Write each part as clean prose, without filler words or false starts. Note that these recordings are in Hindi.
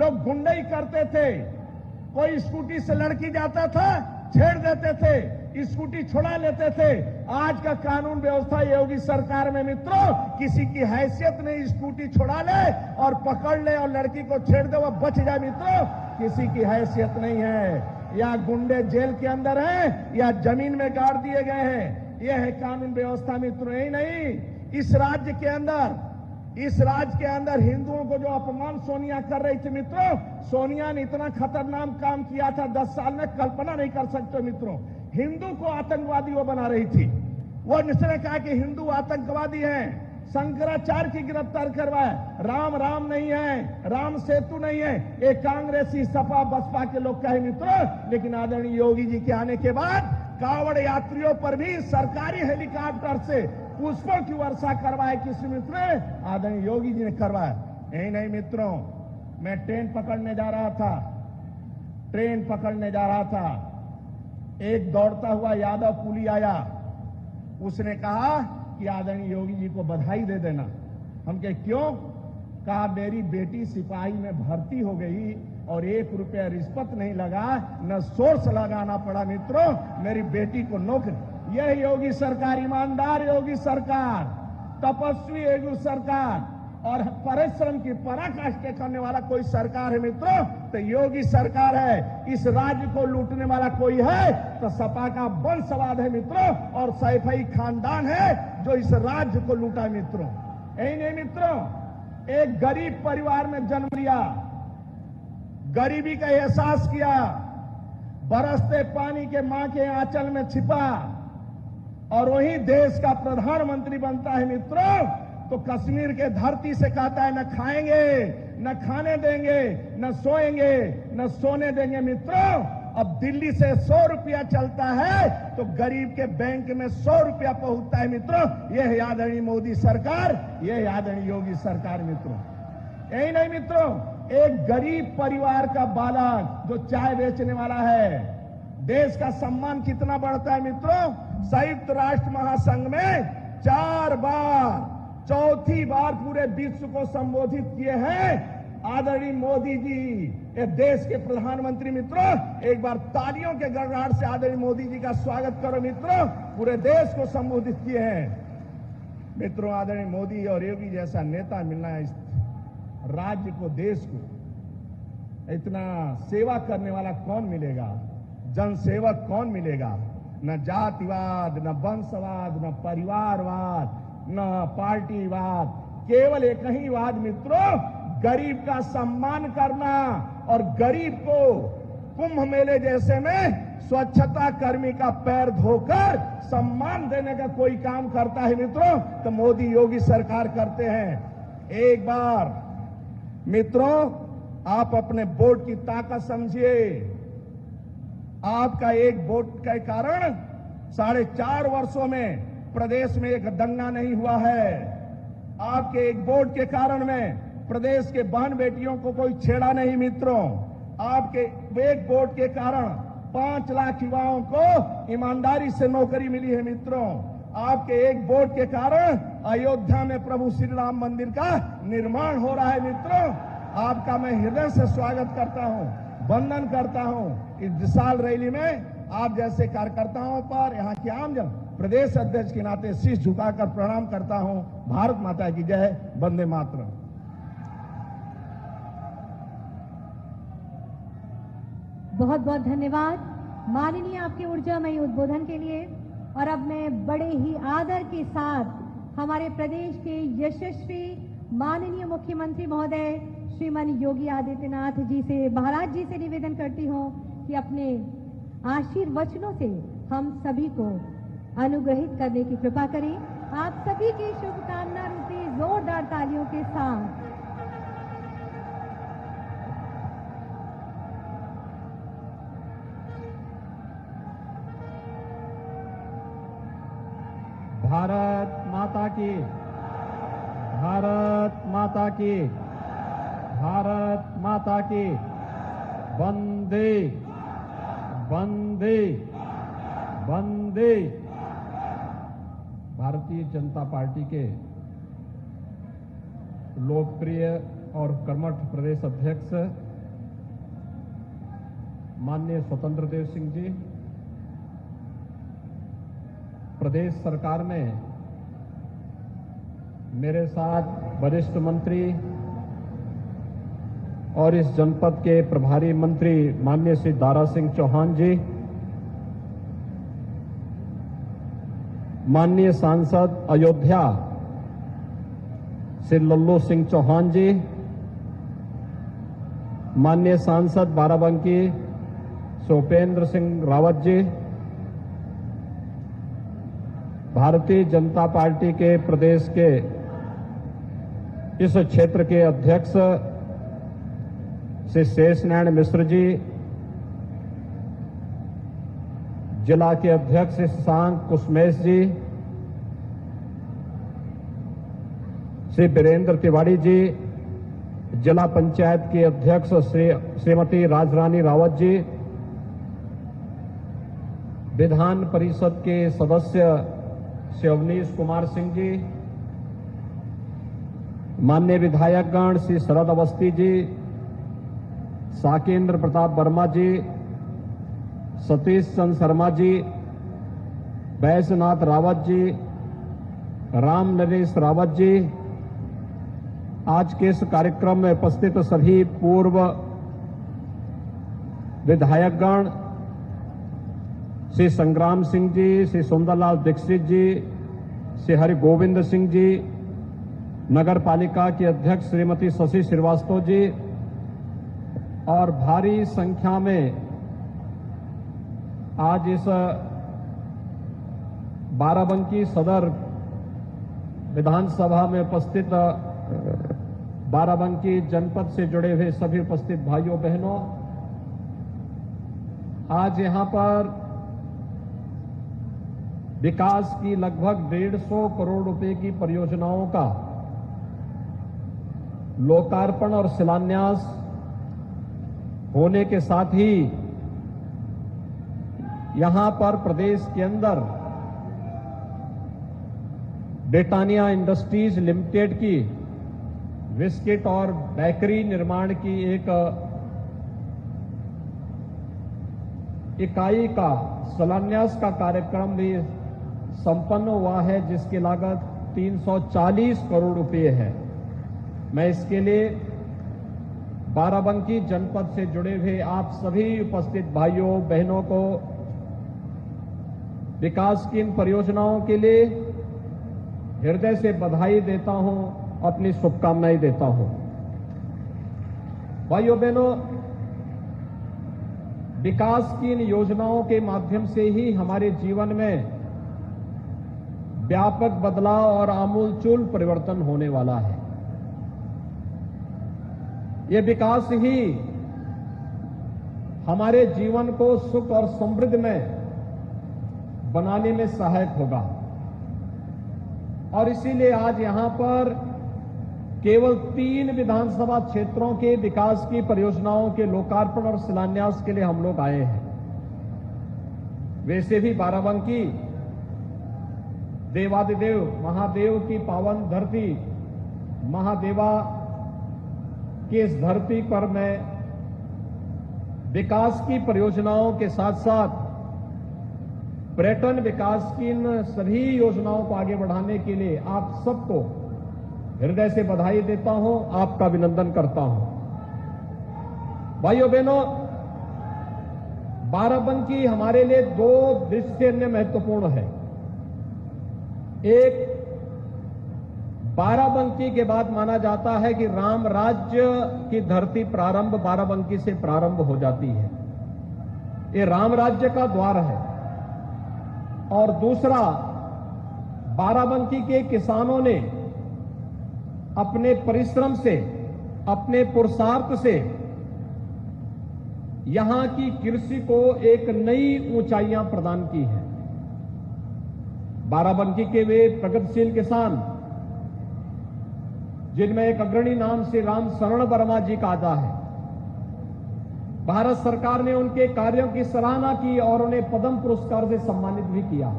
लोग गुंडई करते थे, कोई स्कूटी से लड़की जाता था छेड़ देते थे, स्कूटी छुड़ा लेते थे। आज का कानून व्यवस्था योगी सरकार में मित्रों किसी की हैसियत नहीं, स्कूटी छुड़ा ले और पकड़ ले और लड़की को छेड़ दे, वो बच जाए मित्रों, किसी की हैसियत नहीं है। या गुंडे जेल के अंदर हैं या जमीन में गाड़ दिए गए हैं। यह है कानून व्यवस्था मित्रों। यही नहीं, इस राज्य के अंदर हिंदुओं को जो अपमान सोनिया कर रही थी मित्रों, सोनिया ने इतना खतरनाक काम किया था 10 साल में, कल्पना नहीं कर सकते मित्रों। हिंदू को आतंकवादी वो बना रही थी। वो जिसने कहा कि हिंदू आतंकवादी हैं, शंकराचार्य की गिरफ्तार करवाए। राम नहीं है, राम सेतु नहीं है, ये कांग्रेसी सपा बसपा के लोग कहे मित्रों। लेकिन आदरणीय योगी जी के आने के बाद कांवड़ यात्रियों पर भी सरकारी हेलीकॉप्टर से पुष्पों की वर्षा करवाए किसी मित्र ने, आदरणीय योगी जी ने करवाया। यही नहीं मित्रों, मैं ट्रेन पकड़ने जा रहा था, एक दौड़ता हुआ यादव पुली आया, उसने कहा कि आदरणीय योगी जी को बधाई दे देना। हम कहे क्यों? कहा मेरी बेटी सिपाही में भर्ती हो गई और 1 रुपया रिश्वत नहीं लगा, न सोर्स लगाना पड़ा मित्रों, मेरी बेटी को नौकरी। यह योगी सरकार, ईमानदार योगी सरकार, तपस्वी योगी सरकार और परिश्रम की पराकाष्ठा करने वाला कोई सरकार है मित्रों तो योगी सरकार है। इस राज्य को लूटने वाला कोई है तो सपा का वंशवाद है मित्रों, और सैफई खानदान है जो इस राज्य को लूटा मित्रों। यही नहीं मित्रों, एक गरीब परिवार में जन्म लिया, गरीबी का एहसास किया, बरसते पानी के मां के आंचल में छिपा और वही देश का प्रधानमंत्री बनता है मित्रों, तो कश्मीर के धरती से कहता है न खाएंगे, न खाने देंगे, न सोएंगे, न सोने देंगे मित्रों। अब दिल्ली से 100 रुपया चलता है तो गरीब के बैंक में 100 रुपया पहुंचता है मित्रों। यह है आदरणीय मोदी सरकार, यह है आदरणीय योगी सरकार मित्रों। यही नहीं मित्रों, एक गरीब परिवार का बालक जो चाय बेचने वाला है, देश का सम्मान कितना बढ़ता है मित्रों। संयुक्त राष्ट्र महासंघ में 4 बार, चौथी बार पूरे विश्व को संबोधित किए हैं आदरणीय मोदी जी, ये देश के प्रधानमंत्री मित्रों। एक बार तालियों के गड़गड़ाहट से आदरणीय मोदी जी का स्वागत करो मित्रों, पूरे देश को संबोधित किए हैं मित्रों। आदरणीय मोदी और योगी जैसा नेता मिलना है, इस राज्य को, देश को इतना सेवा करने वाला कौन मिलेगा, जनसेवक कौन मिलेगा। न जातिवाद, न वंशवाद, न परिवारवाद, न पार्टीवाद, केवल एक ही वाद मित्रों, गरीब का सम्मान करना और गरीब को कुंभ मेले जैसे में स्वच्छता कर्मी का पैर धोकर सम्मान देने का कोई काम करता है मित्रों तो मोदी योगी सरकार करते हैं। एक बार मित्रों आप अपने वोट की ताकत समझिए। आपका एक वोट के कारण 4.5 वर्षों में प्रदेश में एक दंगा नहीं हुआ है। आपके एक वोट के कारण में प्रदेश के बहन बेटियों को कोई छेड़ा नहीं मित्रों। आपके एक वोट के कारण 5 लाख युवाओं को ईमानदारी से नौकरी मिली है मित्रों। आपके एक वोट के कारण अयोध्या में प्रभु श्री राम मंदिर का निर्माण हो रहा है मित्रों। आपका मैं हृदय से स्वागत करता हूं, वंदन करता हूं। इस विशाल रैली में आप जैसे कार्यकर्ताओं पर यहाँ के आमजन, प्रदेश अध्यक्ष के नाते शीश झुकाकर प्रणाम करता हूं। भारत माता की जय, वंदे मातरम। बहुत बहुत धन्यवाद माननीय आपके ऊर्जामयी उद्बोधन के लिए। और अब मैं बड़े ही आदर के साथ हमारे प्रदेश के यशस्वी माननीय मुख्यमंत्री महोदय श्रीमान योगी आदित्यनाथ जी से, महाराज जी से निवेदन करती हूँ कि अपने आशीर्वचनों से हम सभी को अनुग्रहित करने की कृपा करें। आप सभी की शुभकामना रूपी जोरदार तालियों के साथ भारत माता की, भारत माता की, भारत माता की, वंदे वंदे वंदे। भारतीय जनता पार्टी के लोकप्रिय और कर्मठ प्रदेश अध्यक्ष माननीय स्वतंत्र देव सिंह जी, प्रदेश सरकार में मेरे साथ वरिष्ठ मंत्री और इस जनपद के प्रभारी मंत्री माननीय श्री दारा सिंह चौहान जी, माननीय सांसद अयोध्या श्री लल्लू सिंह चौहान जी, माननीय सांसद बाराबंकी श्री उपेंद्र सिंह रावत जी, भारतीय जनता पार्टी के प्रदेश के इस क्षेत्र के अध्यक्ष श्री शेषनारायण मिश्र जी, जिला के अध्यक्ष श्री शशांक कुसमेश जी, श्री वीरेंद्र तिवारी जी, जिला पंचायत के अध्यक्ष श्रीमती राजरानी रावत जी, विधान परिषद के सदस्य श्री अवनीश कुमार सिंह जी, माननीय विधायकगण श्री शरद अवस्थी जी, साकेंद्र प्रताप वर्मा जी, सतीश चंद्र शर्मा जी, बैजनाथ रावत जी, राम नरेश रावत जी, आज के इस कार्यक्रम में उपस्थित सभी पूर्व विधायकगण श्री संग्राम सिंह जी, श्री सुंदरलाल दीक्षित जी, श्री हरि गोविंद सिंह जी, नगर पालिका की अध्यक्ष श्रीमती शशि श्रीवास्तव जी और भारी संख्या में आज इस बाराबंकी सदर विधानसभा में उपस्थित बाराबंकी जनपद से जुड़े हुए सभी उपस्थित भाइयों बहनों, आज यहां पर विकास की लगभग 150 करोड़ रुपए की परियोजनाओं का लोकार्पण और शिलान्यास होने के साथ ही यहां पर प्रदेश के अंदर ब्रिटानिया इंडस्ट्रीज लिमिटेड की बिस्किट और बेकरी निर्माण की एक इकाई का शिलान्यास का कार्यक्रम भी संपन्न हुआ है, जिसकी लागत 340 करोड़ रुपए है। मैं इसके लिए बाराबंकी जनपद से जुड़े हुए आप सभी उपस्थित भाइयों बहनों को विकास की इन परियोजनाओं के लिए हृदय से बधाई देता हूं, अपनी शुभकामनाएं देता हूं। भाइयों बहनों, विकास की इन योजनाओं के माध्यम से ही हमारे जीवन में व्यापक बदलाव और आमूलचूल परिवर्तन होने वाला है। ये विकास ही हमारे जीवन को सुख और समृद्ध में बनाने में सहायक होगा और इसीलिए आज यहां पर केवल 3 विधानसभा क्षेत्रों के विकास की परियोजनाओं के लोकार्पण और शिलान्यास के लिए हम लोग आए हैं। वैसे भी बाराबंकी देवादिदेव महादेव की पावन धरती महादेवा की इस धरती पर मैं विकास की परियोजनाओं के साथ साथ पर्यटन विकास की इन सभी योजनाओं को आगे बढ़ाने के लिए आप सबको हृदय से बधाई देता हूं, आपका अभिनंदन करता हूं। भाइयों बहनों, बाराबंकी हमारे लिए 2 दृष्टि से महत्वपूर्ण है। एक, बाराबंकी के बाद माना जाता है कि राम राज्य की धरती प्रारंभ बाराबंकी से प्रारंभ हो जाती है। ये राम राज्य का द्वार है। और दूसरा, बाराबंकी के किसानों ने अपने परिश्रम से, अपने पुरुषार्थ से यहां की कृषि को एक नई ऊंचाइयां प्रदान की हैं। बाराबंकी के वे प्रगतिशील किसान, जिनमें एक अग्रणी नाम से राम शरण वर्मा जी का आता है, भारत सरकार ने उनके कार्यों की सराहना की और उन्हें पद्म पुरस्कार से सम्मानित भी किया।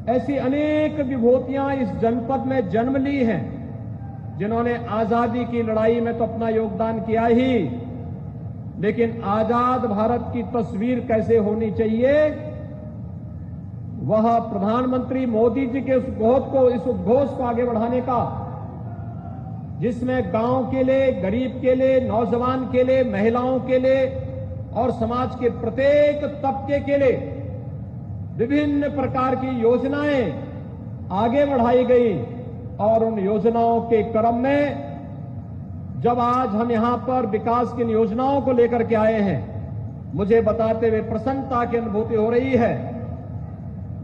ऐसी अनेक विभूतियां इस जनपद में जन्म ली हैं, जिन्होंने आजादी की लड़ाई में तो अपना योगदान किया ही, लेकिन आजाद भारत की तस्वीर कैसे होनी चाहिए, वह प्रधानमंत्री मोदी जी के इस उद्घोष को आगे बढ़ाने का, जिसमें गांव के लिए, गरीब के लिए, नौजवान के लिए, महिलाओं के लिए और समाज के प्रत्येक तबके के लिए विभिन्न प्रकार की योजनाएं आगे बढ़ाई गई। और उन योजनाओं के क्रम में जब आज हम यहां पर विकास की योजनाओं को लेकर के आए हैं, मुझे बताते हुए प्रसन्नता की अनुभूति हो रही है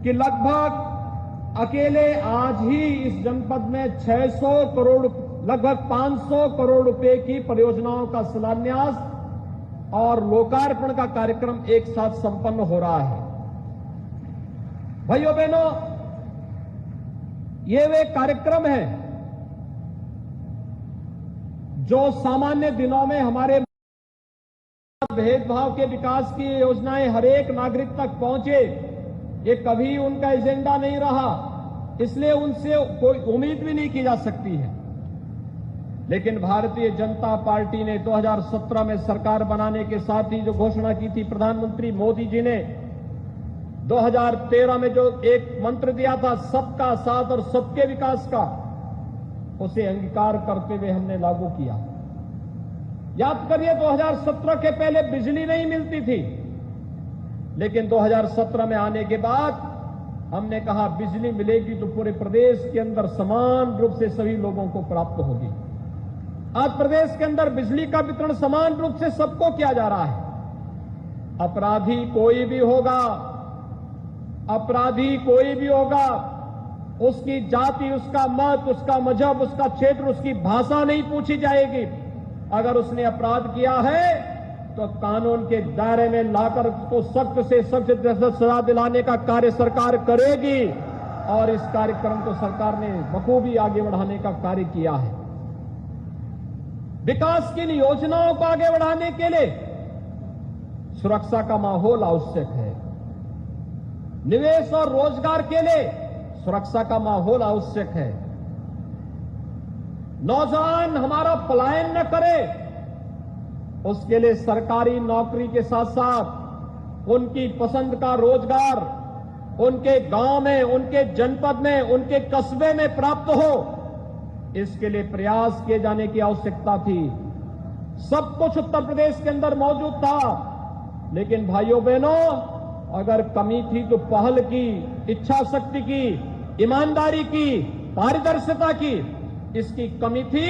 कि लगभग अकेले आज ही इस जनपद में 600 करोड़, लगभग 500 करोड़ रुपए की परियोजनाओं का शिलान्यास और लोकार्पण का कार्यक्रम एक साथ संपन्न हो रहा है। भाइयों बहनों, ये वे कार्यक्रम हैं जो सामान्य दिनों में हमारे भेदभाव के विकास की योजनाएं हर एक नागरिक तक पहुंचे, ये कभी उनका एजेंडा नहीं रहा, इसलिए उनसे कोई उम्मीद भी नहीं की जा सकती है। लेकिन भारतीय जनता पार्टी ने 2017 में सरकार बनाने के साथ ही जो घोषणा की थी प्रधानमंत्री मोदी जी ने, 2013 में जो एक मंत्र दिया था सबका साथ और सबके विकास का, उसे अंगीकार करते हुए हमने लागू किया। याद करिए 2017 के पहले बिजली नहीं मिलती थी, लेकिन 2017 में आने के बाद हमने कहा बिजली मिलेगी तो पूरे प्रदेश के अंदर समान रूप से सभी लोगों को प्राप्त होगी। आज प्रदेश के अंदर बिजली का वितरण समान रूप से सबको किया जा रहा है। अपराधी कोई भी होगा, अपराधी कोई भी होगा, उसकी जाति, उसका मत, उसका मजहब, उसका क्षेत्र, उसकी भाषा नहीं पूछी जाएगी। अगर उसने अपराध किया है तो कानून के दायरे में लाकर उसको सख्त से सख्त सजा दिलाने का कार्य सरकार करेगी। और इस कार्यक्रम को सरकार ने बखूबी आगे बढ़ाने का कार्य किया है। विकास की योजनाओं को आगे बढ़ाने के लिए सुरक्षा का माहौल आवश्यक है। निवेश और रोजगार के लिए सुरक्षा का माहौल आवश्यक है। नौजवान हमारा पलायन न करे, उसके लिए सरकारी नौकरी के साथ साथ उनकी पसंद का रोजगार उनके गांव में, उनके जनपद में, उनके कस्बे में प्राप्त हो, इसके लिए प्रयास किए जाने की आवश्यकता थी। सब कुछ उत्तर प्रदेश के अंदर मौजूद था, लेकिन भाइयों बहनों, अगर कमी थी तो पहल की, इच्छा शक्ति की, ईमानदारी की, पारदर्शिता की, इसकी कमी थी।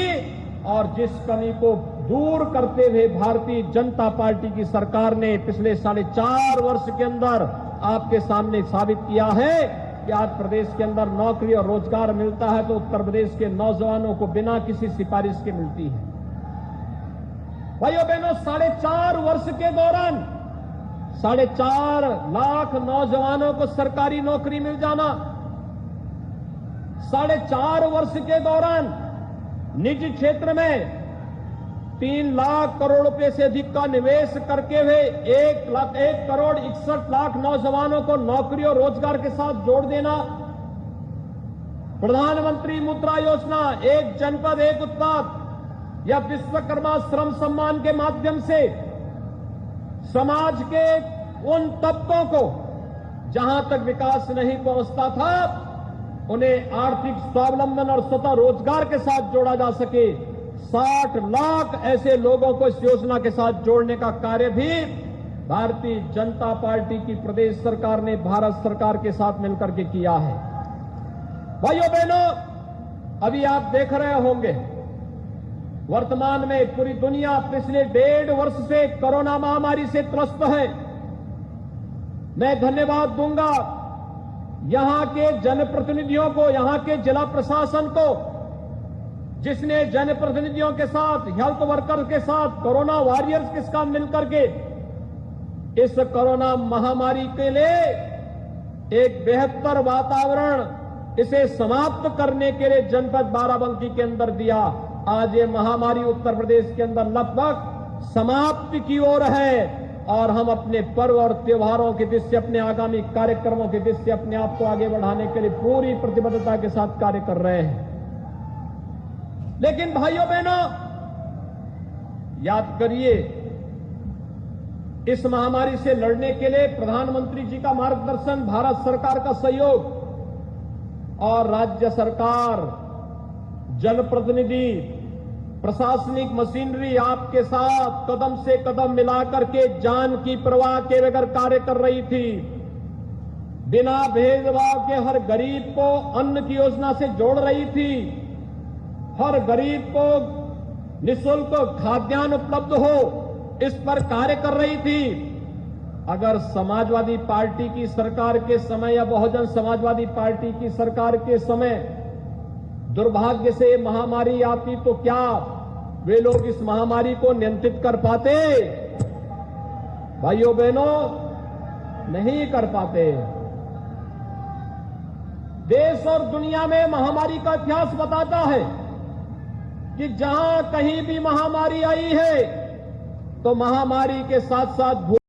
और जिस कमी को दूर करते हुए भारतीय जनता पार्टी की सरकार ने पिछले 4.5 वर्ष के अंदर आपके सामने साबित किया है कि आज प्रदेश के अंदर नौकरी और रोजगार मिलता है तो उत्तर प्रदेश के नौजवानों को बिना किसी सिफारिश के मिलती है। भाइयों बहनों, 4.5 वर्ष के दौरान 4.5 लाख नौजवानों को सरकारी नौकरी मिल जाना, 4.5 वर्ष के दौरान निजी क्षेत्र में 3 लाख करोड़ रुपए से अधिक का निवेश करके हुए 1 करोड़ 61 लाख नौजवानों को नौकरी और रोजगार के साथ जोड़ देना, प्रधानमंत्री मुद्रा योजना, एक जनपद एक उत्पाद या विश्वकर्मा श्रम सम्मान के माध्यम से समाज के उन तबकों को जहां तक विकास नहीं पहुंचता था उन्हें आर्थिक स्वावलंबन और स्वतः रोजगार के साथ जोड़ा जा सके। 60 लाख ऐसे लोगों को इस योजना के साथ जोड़ने का कार्य भी भारतीय जनता पार्टी की प्रदेश सरकार ने भारत सरकार के साथ मिलकर के किया है। भाइयों बहनों, अभी आप देख रहे होंगे वर्तमान में पूरी दुनिया पिछले 1.5 वर्ष से कोरोना महामारी से त्रस्त है। मैं धन्यवाद दूंगा यहां के जनप्रतिनिधियों को, यहां के जिला प्रशासन को, जिसने जनप्रतिनिधियों के साथ, हेल्थ वर्कर के साथ, कोरोना वॉरियर्स के साथ मिलकर के इस कोरोना महामारी के लिए एक बेहतर वातावरण, इसे समाप्त करने के लिए जनपद बाराबंकी के अंदर दिया। आज ये महामारी उत्तर प्रदेश के अंदर लगभग समाप्ति की ओर है और हम अपने पर्व और त्योहारों के दृष्टि, अपने आगामी कार्यक्रमों के दृष्टि अपने आप को आगे बढ़ाने के लिए पूरी प्रतिबद्धता के साथ कार्य कर रहे हैं। लेकिन भाइयों बहनों, याद करिए इस महामारी से लड़ने के लिए प्रधानमंत्री जी का मार्गदर्शन, भारत सरकार का सहयोग और राज्य सरकार, जनप्रतिनिधि, प्रशासनिक मशीनरी आपके साथ कदम से कदम मिलाकर के जान की परवाह के बगैर कार्य कर रही थी। बिना भेदभाव के हर गरीब को अन्न की योजना से जोड़ रही थी। हर गरीब को निःशुल्क खाद्यान्न उपलब्ध हो, इस पर कार्य कर रही थी। अगर समाजवादी पार्टी की सरकार के समय या बहुजन समाजवादी पार्टी की सरकार के समय दुर्भाग्य से महामारी आती तो क्या वे लोग इस महामारी को नियंत्रित कर पाते? भाइयों बहनों, नहीं कर पाते। देश और दुनिया में महामारी का इतिहास बताता है कि जहां कहीं भी महामारी आई है तो महामारी के साथ साथ